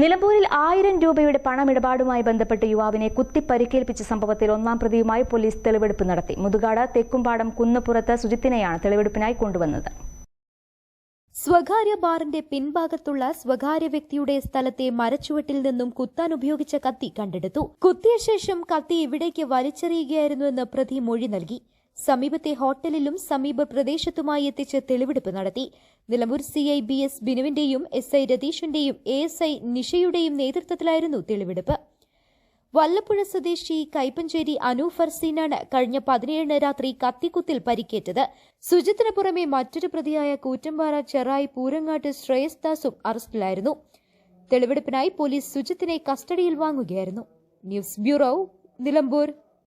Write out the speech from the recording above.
നിലമ്പൂരിൽ 1000 രൂപയുടെ പണമിടപാടുമായി ബന്ധപ്പെട്ട് യുവാവിനെ കുത്തിപ്പരിക്കേൽപ്പിച്ച സംഭവത്തിൽ ഒന്നാം പ്രതിയുമായി പോലീസ് തെളിവെടുപ്പ് നടത്തി. മുതുകാട് തെക്കുംപാടം കുന്നപ്പുറത്ത് സുജിത്തിനെയാണ് തെളിവെടുപ്പിനായി കൊണ്ടുവന്നത്. സ്വകാര്യ ബാറിന്റെ പിൻഭാഗത്തുള്ള സ്വകാര്യ വ്യക്തിയുടെ സ്ഥലത്തെ മരച്ചുവട്ടിൽ നിന്നും കുത്താൻ ഉപയോഗിച്ച കത്തി കണ്ടെടുത്തു. കുത്തിയ ശേഷം കത്തി ഇവിടേക്ക് വലിച്ചെറിയുകയായിരുന്നുവെന്ന് പ്രതി മൊഴി നൽകി. സമീപത്തെ ഹോട്ടലിലും സമീപ പ്രദേശത്തുമായി എത്തിച്ച് തെളിവെടുപ്പ് നടത്തി. Nilambur CI BS ബിനുവിന്റെയും SI രതീഷിന്റെയും ASI നിഷയുടെയും നേതൃത്വത്തിലായിരുന്നു തെളിവെടുപ്പ്. വല്ലപ്പുഴ സ്വദേശി കൈപ്പഞ്ചേരി അനു ഫർസീനാണ് കഴിഞ്ഞ 17 രാത്രി കത്തിക്കുത്തിൽ പരിക്കേറ്റത്. സുജിത്തിന് പുറമെ മറ്റൊരു പ്രതിയായ കൂറ്റമ്പാറ ചെറായി പൂരങ്ങാട്ട് ശ്രേയസ് ദാസും അറസ്റ്റിലായിരുന്നു. തെളിവെടുപ്പിനായി പോലീസ് സുജിത്തിനെ കസ്റ്റഡിയിൽ വാങ്ങുകയായിരുന്നു. News bureau, Nilambur.